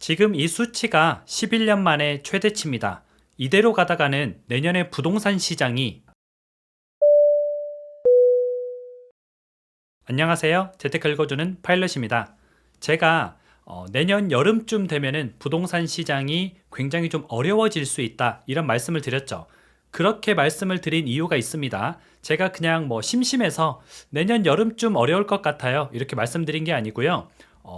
지금 이 수치가 11년 만에 최대치입니다. 이대로 가다가는 내년에 부동산 시장이 안녕하세요. 재테크 읽어주는 파일럿입니다. 제가 내년 여름쯤 되면은 부동산 시장이 굉장히 좀 어려워질 수 있다 이런 말씀을 드렸죠. 그렇게 말씀을 드린 이유가 있습니다. 제가 그냥 심심해서 내년 여름쯤 어려울 것 같아요 이렇게 말씀드린 게 아니고요.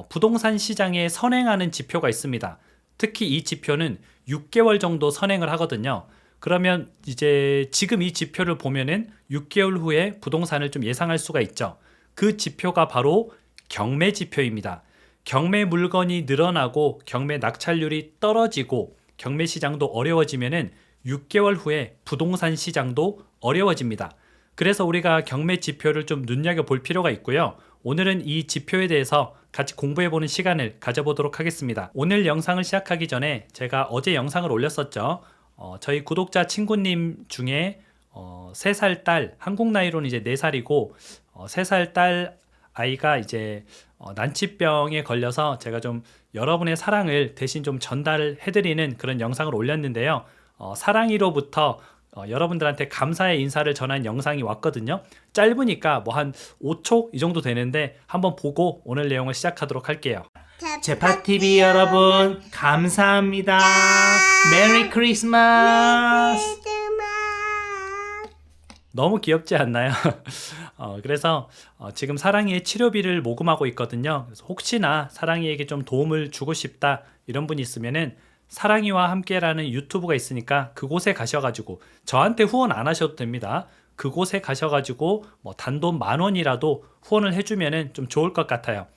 부동산 시장에 선행하는 지표가 있습니다. 특히 이 지표는 6개월 정도 선행을 하거든요. 그러면 이제 지금 이 지표를 보면은 6개월 후에 부동산을 좀 예상할 수가 있죠. 그 지표가 바로 경매 지표입니다. 경매 물건이 늘어나고 경매 낙찰률이 떨어지고 경매 시장도 어려워지면은 6개월 후에 부동산 시장도 어려워집니다. 그래서 우리가 경매 지표를 좀 눈여겨볼 필요가 있고요. 오늘은 이 지표에 대해서 같이 공부해보는 시간을 가져보도록 하겠습니다. 오늘 영상을 시작하기 전에 제가 어제 영상을 올렸었죠. 저희 구독자 친구님 중에 3살 딸, 한국 나이로는 이제 4살이고 3살 딸 아이가 이제 난치병에 걸려서 제가 좀 여러분의 사랑을 대신 좀 전달해드리는 그런 영상을 올렸는데요. 사랑이로부터 여러분들한테 감사의 인사를 전한 영상이 왔거든요. 짧으니까 한 5초 이 정도 되는데 한번 보고 오늘 내용을 시작하도록 할게요. 제파TV 여러분 감사합니다. 메리 크리스마스. 너무 귀엽지 않나요? 그래서 지금 사랑이의 치료비를 모금하고 있거든요. 그래서 혹시나 사랑이에게 좀 도움을 주고 싶다 이런 분이 있으면은 사랑이와 함께라는 유튜브가 있으니까 그곳에 가셔가지고 저한테 후원 안 하셔도 됩니다. 그곳에 가셔가지고 단돈 10,000원이라도 후원을 해주면은 좀 좋을 것 같아요.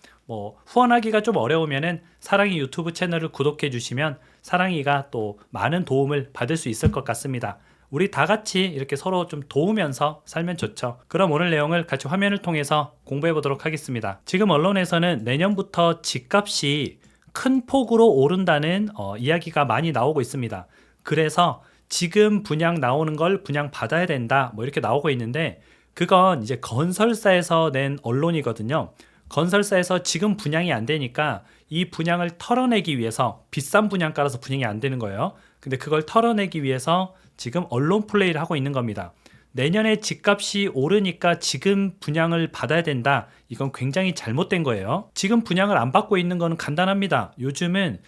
후원하기가 좀 어려우면은 사랑이 유튜브 채널을 구독해 주시면 사랑이가 또 많은 도움을 받을 수 있을 것 같습니다. 우리 다 같이 이렇게 서로 좀 도우면서 살면 좋죠. 그럼 오늘 내용을 같이 화면을 통해서 공부해 보도록 하겠습니다. 지금 언론에서는 내년부터 집값이 큰 폭으로 오른다는 이야기가 많이 나오고 있습니다. 그래서 지금 분양 나오는 걸 분양 받아야 된다 이렇게 나오고 있는데 그건 이제 건설사에서 낸 언론이거든요. 건설사에서 지금 분양이 안 되니까 이 분양을 털어내기 위해서 비싼 분양가라서 분양이 안 되는 거예요. 근데 그걸 털어내기 위해서 지금 언론 플레이를 하고 있는 겁니다. 내년에 집값이 오르니까 지금 분양을 받아야 된다. 이건 굉장히 잘못된 거예요. 지금 분양을 안 받고 있는 거는 간단합니다. 요즘은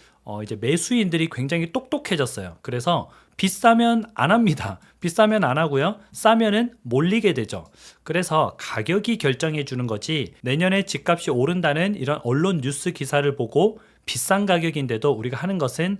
이제 매수인들이 굉장히 똑똑해졌어요. 그래서 비싸면 안 합니다. 비싸면 안 하고요. 싸면은 몰리게 되죠. 그래서 가격이 결정해 주는 거지 내년에 집값이 오른다는 이런 언론 뉴스 기사를 보고 비싼 가격인데도 우리가 하는 것은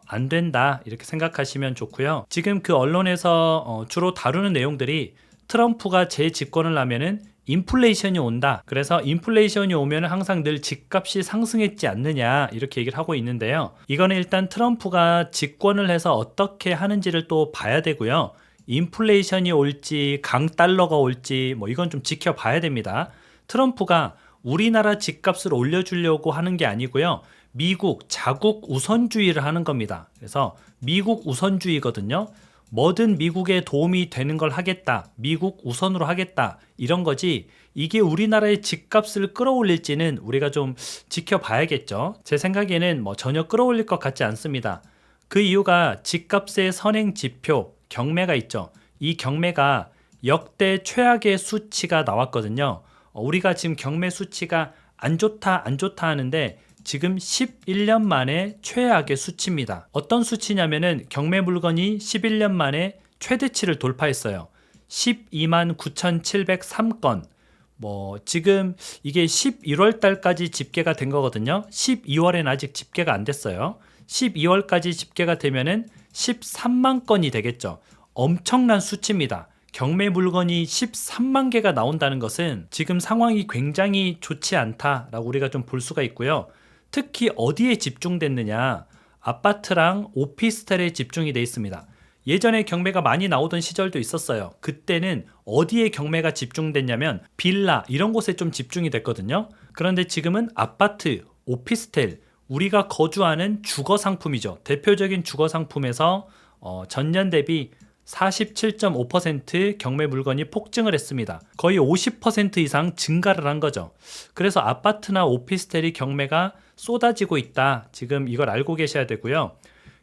안 된다 이렇게 생각하시면 좋고요. 지금 그 언론에서 주로 다루는 내용들이 트럼프가 재집권을 하면은 인플레이션이 온다. 그래서 인플레이션이 오면 항상 늘 집값이 상승했지 않느냐 이렇게 얘기를 하고 있는데요. 이거는 일단 트럼프가 집권을 해서 어떻게 하는지를 또 봐야 되고요. 인플레이션이 올지 강달러가 올지 이건 좀 지켜봐야 됩니다. 트럼프가 우리나라 집값을 올려주려고 하는 게 아니고요. 미국 자국 우선주의를 하는 겁니다. 그래서 미국 우선주의거든요. 뭐든 미국에 도움이 되는 걸 하겠다. 미국 우선으로 하겠다. 이런 거지. 이게 우리나라의 집값을 끌어올릴지는 우리가 좀 지켜봐야겠죠. 제 생각에는 전혀 끌어올릴 것 같지 않습니다. 그 이유가 집값의 선행 지표 경매가 있죠. 이 경매가 역대 최악의 수치가 나왔거든요. 우리가 지금 경매 수치가 안 좋다 하는데 지금 11년 만에 최악의 수치입니다. 어떤 수치냐면은 경매 물건이 11년 만에 최대치를 돌파했어요. 12만 9,703건. 지금 이게 11월 달까지 집계가 된 거거든요. 12월엔 아직 집계가 안 됐어요. 12월까지 집계가 되면은 13만 건이 되겠죠. 엄청난 수치입니다. 경매 물건이 13만 개가 나온다는 것은 지금 상황이 굉장히 좋지 않다라고 우리가 좀 볼 수가 있고요. 특히 어디에 집중됐느냐? 아파트랑 오피스텔에 집중이 돼 있습니다. 예전에 경매가 많이 나오던 시절도 있었어요. 그때는 어디에 경매가 집중됐냐면 빌라 이런 곳에 좀 집중이 됐거든요. 그런데 지금은 아파트, 오피스텔, 우리가 거주하는 주거 상품이죠. 대표적인 주거 상품에서 전년 대비 47.5% 경매 물건이 폭증을 했습니다. 거의 50% 이상 증가를 한 거죠. 그래서 아파트나 오피스텔이 경매가 쏟아지고 있다. 지금 이걸 알고 계셔야 되고요.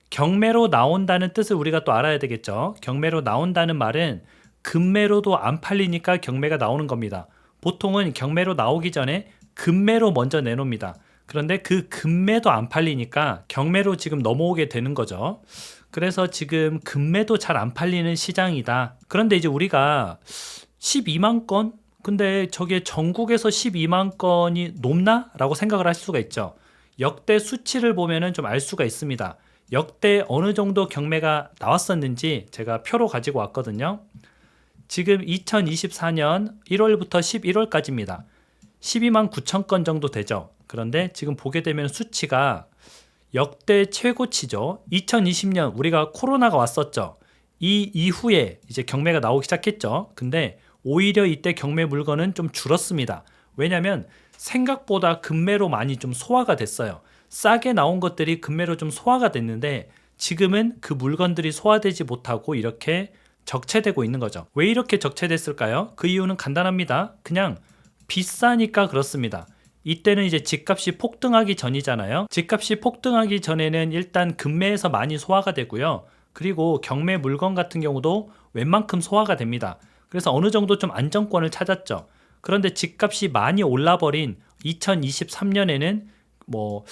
경매로 나온다는 뜻을 우리가 또 알아야 되겠죠. 경매로 나온다는 말은 급매로도 안 팔리니까 경매가 나오는 겁니다. 보통은 경매로 나오기 전에 급매로 먼저 내놓습니다. 그런데 그 급매도 안 팔리니까 경매로 지금 넘어오게 되는 거죠. 그래서 지금 급매도 잘 안 팔리는 시장이다. 그런데 이제 우리가 12만 건? 근데 저게 전국에서 12만 건이 높나? 라고 생각을 할 수가 있죠. 역대 수치를 보면은 좀 알 수가 있습니다. 역대 어느 정도 경매가 나왔었는지 제가 표로 가지고 왔거든요. 지금 2024년 1월부터 11월까지입니다. 12만 9천 건 정도 되죠. 그런데 지금 보게 되면 수치가 역대 최고치죠. 2020년 우리가 코로나가 왔었죠. 이 이후에 이제 경매가 나오기 시작했죠. 근데 오히려 이때 경매 물건은 좀 줄었습니다. 왜냐하면 생각보다 급매로 많이 좀 소화가 됐어요. 싸게 나온 것들이 급매로 좀 소화가 됐는데 지금은 그 물건들이 소화되지 못하고 이렇게 적체되고 있는 거죠. 왜 이렇게 적체됐을까요? 그 이유는 간단합니다. 그냥 비싸니까 그렇습니다. 이때는 이제 집값이 폭등하기 전이잖아요. 집값이 폭등하기 전에는 일단 급매에서 많이 소화가 되고요. 그리고 경매 물건 같은 경우도 웬만큼 소화가 됩니다. 그래서 어느 정도 좀 안정권을 찾았죠. 그런데 집값이 많이 올라버린 2023년에는 뭐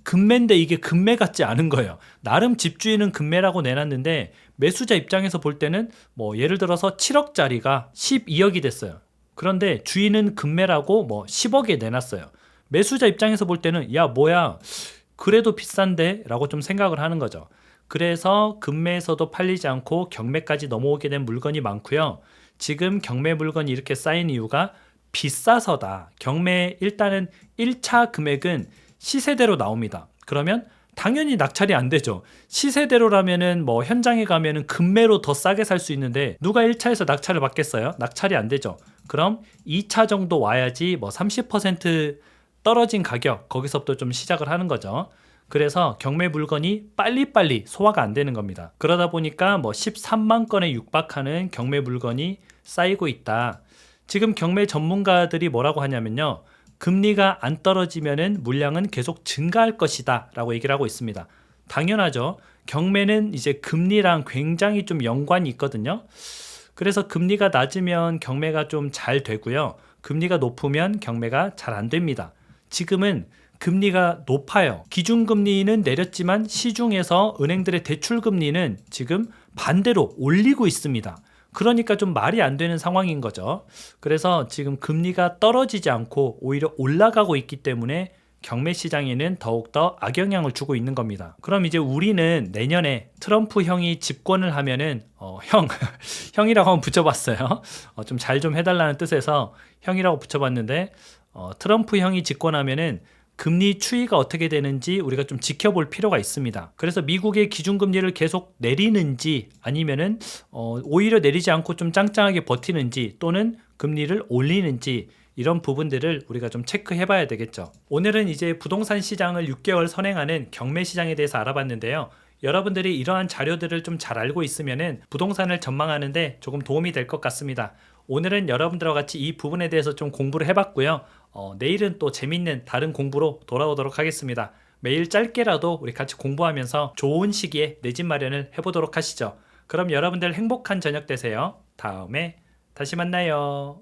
급매인데 이게 급매 같지 않은 거예요. 나름 집주인은 급매라고 내놨는데 매수자 입장에서 볼 때는 뭐 예를 들어서 7억짜리가 12억이 됐어요. 그런데 주인은 급매라고 뭐 10억에 내놨어요. 매수자 입장에서 볼 때는 야 뭐야 그래도 비싼데 라고 좀 생각을 하는 거죠. 그래서 급매에서도 팔리지 않고 경매까지 넘어오게 된 물건이 많고요. 지금 경매 물건이 이렇게 쌓인 이유가 비싸서다. 경매 일단은 1차 금액은 시세대로 나옵니다. 그러면 당연히 낙찰이 안 되죠. 시세대로라면은 뭐 현장에 가면은 급매로 더 싸게 살 수 있는데 누가 1차에서 낙찰을 받겠어요? 낙찰이 안 되죠. 그럼 2차 정도 와야지 뭐 30% 떨어진 가격 거기서부터 좀 시작을 하는 거죠. 그래서 경매 물건이 빨리빨리 소화가 안 되는 겁니다. 그러다 보니까 뭐 13만 건에 육박하는 경매 물건이 쌓이고 있다. 지금 경매 전문가들이 뭐라고 하냐면요. 금리가 안 떨어지면은 물량은 계속 증가할 것이다 라고 얘기를 하고 있습니다. 당연하죠. 경매는 이제 금리랑 굉장히 좀 연관이 있거든요. 그래서 금리가 낮으면 경매가 좀 잘 되고요. 금리가 높으면 경매가 잘 안 됩니다. 지금은 금리가 높아요. 기준금리는 내렸지만 시중에서 은행들의 대출금리는 지금 반대로 올리고 있습니다. 그러니까 좀 말이 안 되는 상황인 거죠. 그래서 지금 금리가 떨어지지 않고 오히려 올라가고 있기 때문에 경매 시장에는 더욱더 악영향을 주고 있는 겁니다. 그럼 이제 우리는 내년에 트럼프 형이 집권을 하면은 형이라고 한번 붙여봤어요. 좀 잘 좀 해달라는 뜻에서 형이라고 붙여봤는데 트럼프 형이 집권하면은 금리 추이가 어떻게 되는지 우리가 좀 지켜볼 필요가 있습니다. 그래서 미국의 기준금리를 계속 내리는지 아니면은 오히려 내리지 않고 좀 짱짱하게 버티는지 또는 금리를 올리는지 이런 부분들을 우리가 좀 체크해 봐야 되겠죠. 오늘은 이제 부동산 시장을 6개월 선행하는 경매 시장에 대해서 알아봤는데요. 여러분들이 이러한 자료들을 좀 잘 알고 있으면은 부동산을 전망하는데 조금 도움이 될 것 같습니다. 오늘은 여러분들과 같이 이 부분에 대해서 좀 공부를 해봤고요. 내일은 또 재밌는 다른 공부로 돌아오도록 하겠습니다. 매일 짧게라도 우리 같이 공부하면서 좋은 시기에 내 집 마련을 해보도록 하시죠. 그럼 여러분들 행복한 저녁 되세요. 다음에 다시 만나요.